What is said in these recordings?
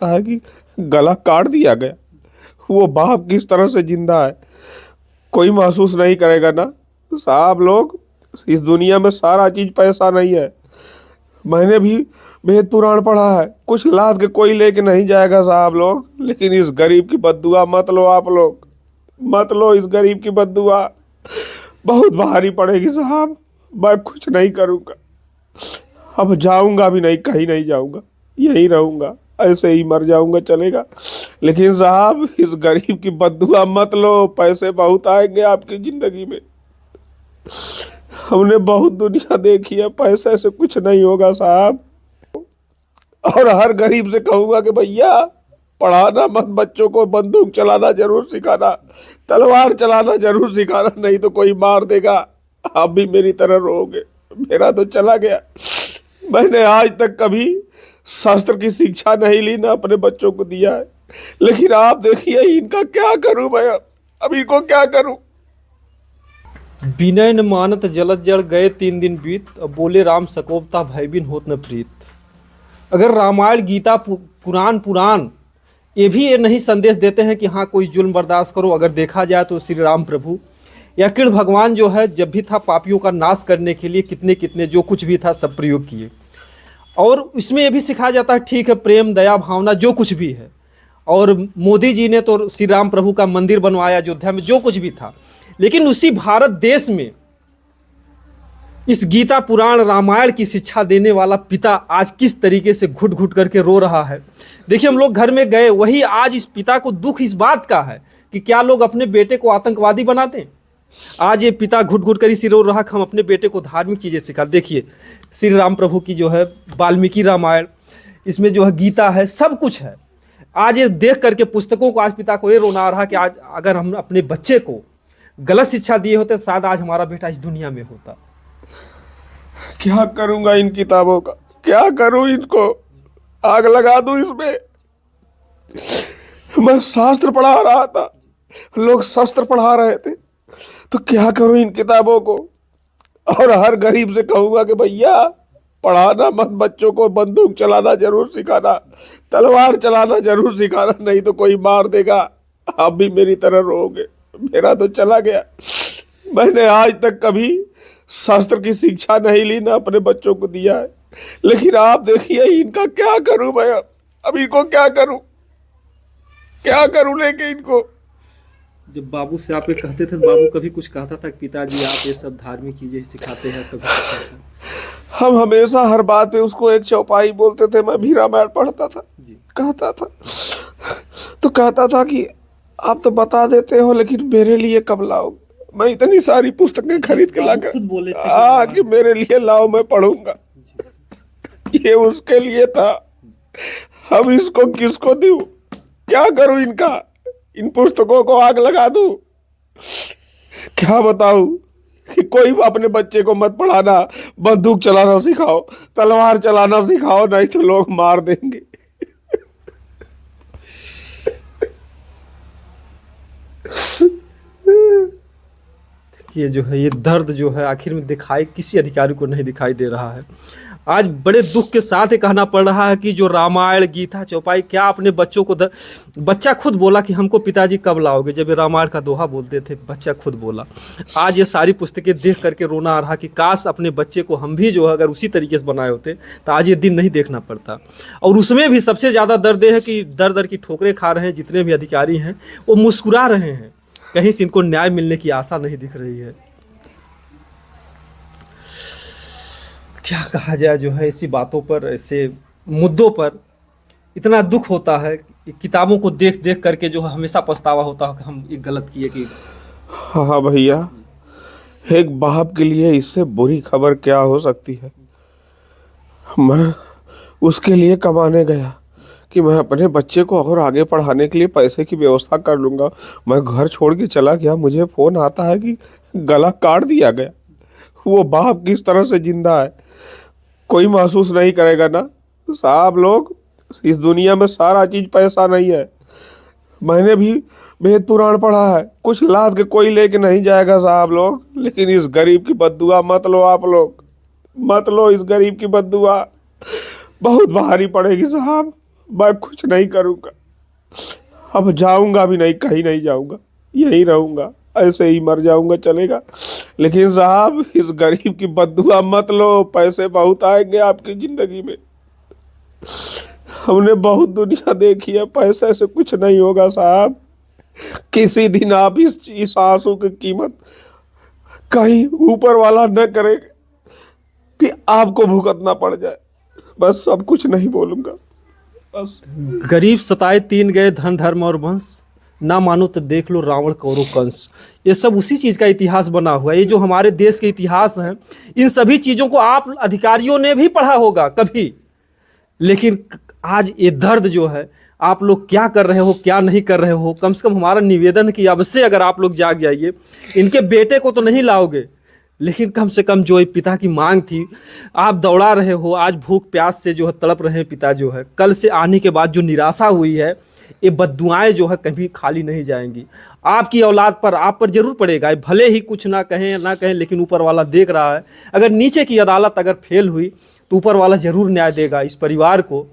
है कि गला काट दिया गया। वो बाप किस तरह से जिंदा है कोई महसूस नहीं करेगा ना साहब लोग। इस दुनिया में सारा चीज पैसा नहीं है। मैंने भी वेद पुराण पढ़ा है, कुछ लाद के कोई लेके नहीं जाएगा साहब लोग, लेकिन इस गरीब की बद्दुआ मत लो आप लोग, मत लो इस गरीब की बद्दुआ, बहुत भारी पड़ेगी साहब। मैं कुछ नहीं करूँगा, अब जाऊंगा भी नहीं, कहीं नहीं जाऊंगा, यहीं रहूंगा, ऐसे ही मर जाऊंगा चलेगा, लेकिन साहब इस गरीब की बद्दुआ मत लो। पैसे बहुत आएंगे आपकी जिंदगी में, हमने बहुत दुनिया देखी है, पैसे से कुछ नहीं होगा साहब। और हर गरीब से कहूंगा कि भैया पढ़ाना मत, बच्चों को बंदूक चलाना जरूर सिखाना, तलवार चलाना जरूर सिखाना, नहीं तो कोई मार देगा, आप भी मेरी तरह रहोगे। मेरा तो चला गया, मैंने आज तक कभी शास्त्र की शिक्षा नहीं ली ना अपने बच्चों को दिया है, लेकिन आप देखिए इनका क्या करूं मैं, अब इनको क्या करूं। विनय न मानत जलत जड़ गए 3 दिन बीत, अब बोले राम सकोबता भय बिन होत न प्रीत। अगर रामायण गीता पुराण ये भी ये नहीं संदेश देते हैं कि हाँ कोई जुल्म बर्दाश्त करो। अगर देखा जाए तो श्री राम प्रभु या कृष्ण भगवान जो है जब भी था पापियों का नाश करने के लिए कितने कितने जो कुछ भी था सब प्रयोग किए। और इसमें यह भी सिखाया जाता है ठीक है प्रेम दया भावना जो कुछ भी है। और मोदी जी ने तो श्री राम प्रभु का मंदिर बनवाया अयोध्या में, जो कुछ भी था, लेकिन उसी भारत देश में इस गीता पुराण रामायण की शिक्षा देने वाला पिता आज किस तरीके से घुट घुट करके रो रहा है। देखिए हम लोग घर में गए, वही आज इस पिता को दुख इस बात का है कि क्या लोग अपने बेटे को आतंकवादी बनाते हैं। आज ये पिता घुट घुट कर इसी रो रहा कि हम अपने बेटे को धार्मिक चीज़ें सिखा। देखिए श्री राम प्रभु की जो है वाल्मीकि रामायण, इसमें जो है गीता है, सब कुछ है। आज ये देख करके पुस्तकों को आज पिता को ये रोना आ रहा कि आज अगर हम अपने बच्चे को गलत शिक्षा दिए होते तो शायद आज हमारा बेटा इस दुनिया में होता। क्या करूंगा इन किताबों का, क्या करूं, इनको आग लगा दूं इसमें। मैं शास्त्र पढ़ा रहा था, लोग शस्त्र पढ़ा रहे थे, तो क्या करूं इन किताबों को। और हर गरीब से कहूंगा कि भैया पढ़ाना मत, बच्चों को बंदूक चलाना जरूर सिखाना, तलवार चलाना जरूर सिखाना, नहीं तो कोई मार देगा, आप भी मेरी तरह रहोगे। मेरा तो चला गया, मैंने आज तक कभी शास्त्र की शिक्षा नहीं ली ना अपने बच्चों को दिया है, लेकिन आप देखिए इनका क्या करूं मैं, अब इनको क्या करूं, क्या करूं लेके इनको। जब बाबू से आप ये कहते थे तो बाबू कभी कुछ कहता था कि पिताजी आप ये सब धार्मिक चीजें ही सिखाते हैं? कभी हम हमेशा हर बात पे उसको एक चौपाई बोलते थे। मैं भी रामायण पढ़ता था, कहता था तो कहता था कि आप तो बता देते हो लेकिन मेरे लिए कब लाओगे। मैं इतनी सारी पुस्तकें खरीद के लाकर खुद बोले थे कि मेरे लिए लाओ, मैं पढ़ूंगा। ये उसके लिए था, हम इसको किसको दूं, क्या करूं इनका, इन पुस्तकों को आग लगा दूं, क्या बताऊं कि कोई अपने बच्चे को मत पढ़ाना, बंदूक चलाना सिखाओ, तलवार चलाना सिखाओ, नहीं तो लोग मार देंगे। ये जो है ये दर्द जो है आखिर में दिखाई किसी अधिकारी को नहीं दिखाई दे रहा है। आज बड़े दुख के साथ ही कहना पड़ रहा है कि जो रामायण गीता चौपाई क्या अपने बच्चों को बच्चा खुद बोला कि हमको पिताजी कब लाओगे, जब ये रामायण का दोहा बोलते थे बच्चा खुद बोला। आज ये सारी पुस्तकें देख करके रोना आ रहा कि काश अपने बच्चे को हम भी जो है अगर उसी तरीके से बनाए होते तो आज ये दिन नहीं देखना पड़ता। और उसमें भी सबसे ज़्यादा दर्द है कि दर दर की ठोकरें खा रहे हैं जितने भी अधिकारी हैं, वो मुस्कुरा रहे हैं, कहीं से इनको न्याय मिलने की आशा नहीं दिख रही है। क्या कहा जाए जो है इसी बातों पर, ऐसे मुद्दों पर इतना दुख होता है कि किताबों को देख देख करके जो है हमेशा पछतावा होता है कि हम ये गलत किए कि। हाँ भैया, एक बाप के लिए इससे बुरी खबर क्या हो सकती है। मैं उसके लिए कमाने गया कि मैं अपने बच्चे को और आगे पढ़ाने के लिए पैसे की व्यवस्था कर लूँगा। मैं घर छोड़ के चला गया, मुझे फ़ोन आता है कि गला काट दिया गया। वो बाप किस तरह से जिंदा है कोई महसूस नहीं करेगा ना साहब लोग। इस दुनिया में सारा चीज़ पैसा नहीं है। मैंने भी वेद पुराण पढ़ा है, कुछ लाद के कोई लेके नहीं जाएगा साहब लोग, लेकिन इस गरीब की बद्दुआ मत लो आप लोग, मत लो इस गरीब की बद्दुआ, बहुत भारी पड़ेगी साहब। मैं कुछ नहीं करूँगा, अब जाऊँगा भी नहीं, कहीं नहीं जाऊँगा, यहीं रहूँगा, ऐसे ही मर जाऊँगा चलेगा। लेकिन साहब इस गरीब की बद्दुआ मत लो, पैसे बहुत आएंगे आपकी ज़िंदगी में। हमने बहुत दुनिया देखी है, पैसे से कुछ नहीं होगा साहब। किसी दिन आप इस आंसू की कीमत कहीं ऊपर वाला न करे कि आपको भुगतना पड़ जाए। बस अब कुछ नहीं बोलूँगा, बस। गरीब सताए तीन गए धन धर्म और वंश, ना मानो तो देख लो रावण कौरव कंस। ये सब उसी चीज़ का इतिहास बना हुआ है। ये जो हमारे देश के इतिहास हैं, इन सभी चीज़ों को आप अधिकारियों ने भी पढ़ा होगा कभी, लेकिन आज ये दर्द जो है, आप लोग क्या कर रहे हो क्या नहीं कर रहे हो, कम से कम हमारा निवेदन है कि अब से अगर आप लोग जाग जाइए। इनके बेटे को तो नहीं लाओगे, लेकिन कम से कम जो एक पिता की मांग थी, आप दौड़ा रहे हो, आज भूख प्यास से जो है तड़प रहे हैं पिता जो है। कल से आने के बाद जो निराशा हुई है, ये बद्दुआएं जो है कभी खाली नहीं जाएंगी। आपकी औलाद पर, आप पर जरूर पड़ेगा, भले ही कुछ ना कहें, लेकिन ऊपर वाला देख रहा है। अगर नीचे की अदालत अगर फेल हुई तो ऊपर वाला जरूर न्याय देगा इस परिवार को।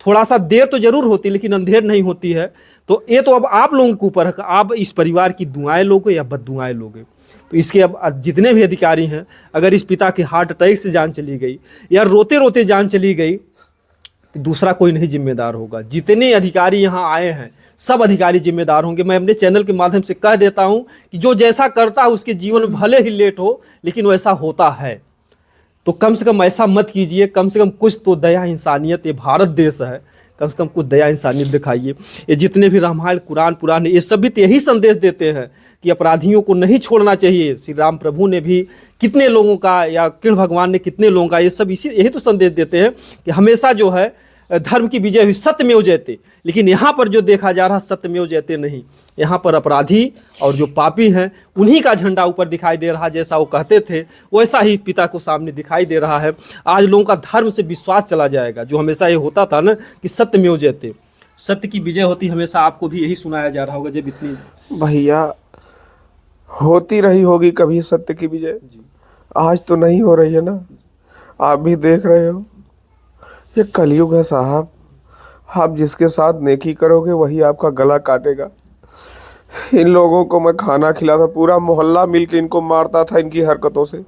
थोड़ा सा देर तो जरूर होती, लेकिन अंधेर नहीं होती है। तो ये तो अब आप लोगों के ऊपर है, आप इस परिवार की दुआएं लोगे या बद्दुआएं लोगे। तो इसके अब जितने भी अधिकारी हैं, अगर इस पिता की हार्ट अटैक से जान चली गई या रोते रोते जान चली गई, तो दूसरा कोई नहीं जिम्मेदार होगा। जितने अधिकारी यहाँ आए हैं, सब अधिकारी जिम्मेदार होंगे। मैं अपने चैनल के माध्यम से कह देता हूँ कि जो जैसा करता है उसके जीवन में भले ही लेट हो, लेकिन वैसा होता है। तो कम से कम ऐसा मत कीजिए, कम से कम कुछ तो दया इंसानियत, ये भारत देश है, कम से कम कुछ दया इंसानियत दिखाइए। ये जितने भी रामायण कुरान पुराण, ये सब भी तो यही संदेश देते हैं कि अपराधियों को नहीं छोड़ना चाहिए। श्री राम प्रभु ने भी कितने लोगों का, या कृष्ण भगवान ने कितने लोगों का, ये सब यही तो संदेश देते हैं कि हमेशा जो है धर्म की विजय हुई, सत्यमेव जयते। लेकिन यहाँ पर जो देखा जा रहा सत्यमेव जयते नहीं, यहाँ पर अपराधी और जो पापी हैं उन्हीं का झंडा ऊपर दिखाई दे रहा। जैसा वो कहते थे वैसा ही पिता को सामने दिखाई दे रहा है। आज लोगों का धर्म से विश्वास चला जाएगा। जो हमेशा ये होता था ना कि सत्यमेव जयते, सत्य की विजय होती, हमेशा आपको भी यही सुनाया जा रहा होगा। जब इतनी भैया होती रही होगी कभी सत्य की विजय, आज तो नहीं हो रही है ना, आप भी देख रहे हो। ये कलयुग है साहब, आप जिसके साथ नेकी करोगे वही आपका गला काटेगा। इन लोगों को मैं खाना खिलाता, पूरा मोहल्ला मिलके इनको मारता था इनकी हरकतों से।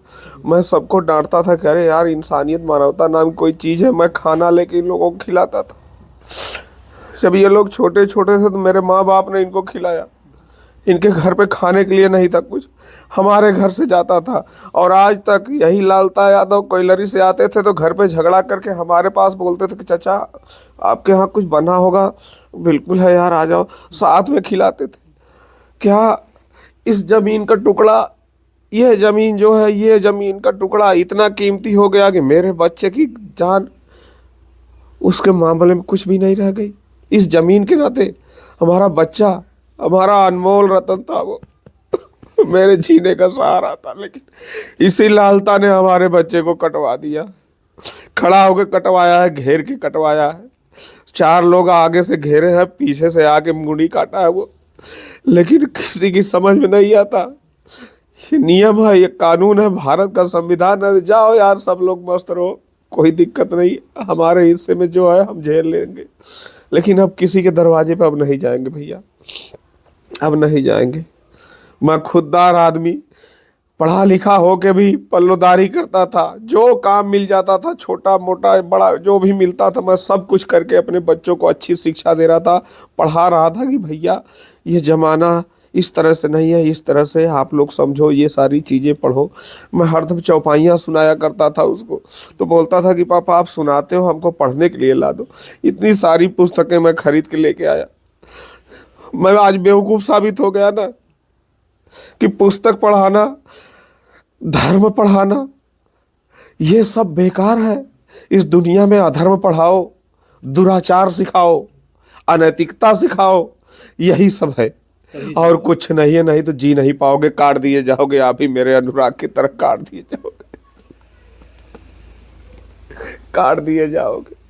मैं सबको डांटता था कि अरे यार, इंसानियत मानवता नाम कोई चीज़ है। मैं खाना लेके इन लोगों को खिलाता था। जब ये लोग छोटे छोटे थे तो मेरे माँ बाप ने इनको खिलाया। इनके घर पे खाने के लिए नहीं था कुछ, हमारे घर से जाता था। और आज तक यही लालता यादव कोयलरी से आते थे तो घर पे झगड़ा करके हमारे पास बोलते थे कि चाचा आपके यहाँ कुछ बना होगा, बिल्कुल है यार, आ जाओ, साथ में खिलाते थे। क्या इस ज़मीन का टुकड़ा, यह ज़मीन जो है, ये ज़मीन का टुकड़ा इतना कीमती हो गया कि मेरे बच्चे की जान उसके मामले में कुछ भी नहीं रह गई। इस ज़मीन के नाते हमारा बच्चा, हमारा अनमोल रतन था, वो मेरे जीने का सहारा था। लेकिन इसी लालता ने हमारे बच्चे को कटवा दिया। खड़ा होकर कटवाया है, घेर के कटवाया है। 4 लोग आगे से घेरे हैं, पीछे से आके मुंडी काटा है वो। लेकिन किसी की समझ में नहीं आता। ये नियम है, ये कानून है, भारत का संविधान है। जाओ यार, सब लोग मस्त रहो, कोई दिक्कत नहीं, हमारे हिस्से में जो है हम झेल लेंगे। लेकिन अब किसी के दरवाजे पे अब नहीं जाएंगे भैया, अब नहीं जाएंगे। मैं खुददार आदमी, पढ़ा लिखा हो के भी पल्लोदारी करता था। जो काम मिल जाता था, छोटा मोटा बड़ा जो भी मिलता था, मैं सब कुछ करके अपने बच्चों को अच्छी शिक्षा दे रहा था, पढ़ा रहा था कि भैया ये ज़माना इस तरह से नहीं है, इस तरह से आप लोग समझो, ये सारी चीज़ें पढ़ो। मैं हरदम चौपाइयाँ सुनाया करता था उसको। तो बोलता था कि पापा आप सुनाते हो, हमको पढ़ने के लिए ला दो। इतनी सारी पुस्तकें मैं खरीद के लेके आया। मैं आज बेवकूफ़ साबित हो गया ना कि पुस्तक पढ़ाना, धर्म पढ़ाना, ये सब बेकार है। इस दुनिया में अधर्म पढ़ाओ, दुराचार सिखाओ, अनैतिकता सिखाओ, यही सब है और कुछ नहीं है। नहीं तो जी नहीं पाओगे, काट दिए जाओगे। आप ही मेरे अनुराग की तरह काट दिए जाओगे, काट दिए जाओगे।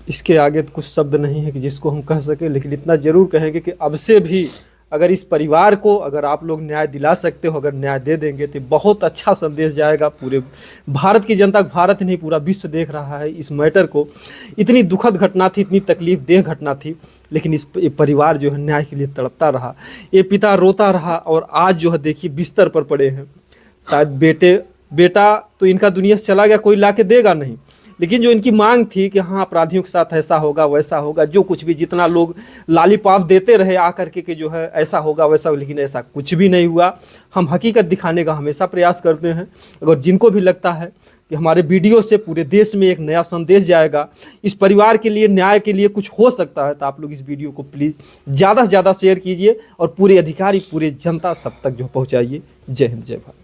इसके आगे तो कुछ शब्द नहीं है कि जिसको हम कह सके, लेकिन इतना जरूर कहेंगे कि अब से भी अगर इस परिवार को अगर आप लोग न्याय दिला सकते हो, अगर न्याय दे देंगे तो बहुत अच्छा संदेश जाएगा पूरे भारत की जनता। भारत नहीं, पूरा विश्व देख रहा है इस मैटर को। इतनी दुखद घटना थी, इतनी तकलीफ देह घटना थी, लेकिन ये परिवार जो है न्याय के लिए तड़पता रहा। ये पिता रोता रहा और आज जो है देखिए बिस्तर पर पड़े हैं। शायद बेटा तो इनका दुनिया से चला गया, कोई ला के देगा नहीं, लेकिन जो इनकी मांग थी कि हाँ अपराधियों के साथ ऐसा होगा वैसा होगा, जो कुछ भी जितना लोग लालीपाप देते रहे आकर के जो है ऐसा होगा वैसा, लेकिन ऐसा कुछ भी नहीं हुआ। हम हकीकत दिखाने का हमेशा प्रयास करते हैं। अगर जिनको भी लगता है कि हमारे वीडियो से पूरे देश में एक नया संदेश जाएगा, इस परिवार के लिए न्याय के लिए कुछ हो सकता है, तो आप लोग इस वीडियो को प्लीज़ ज़्यादा से ज़्यादा शेयर कीजिए और पूरे अधिकारी पूरे जनता सब तक जो पहुँचाइए। जय हिंद, जय भारत।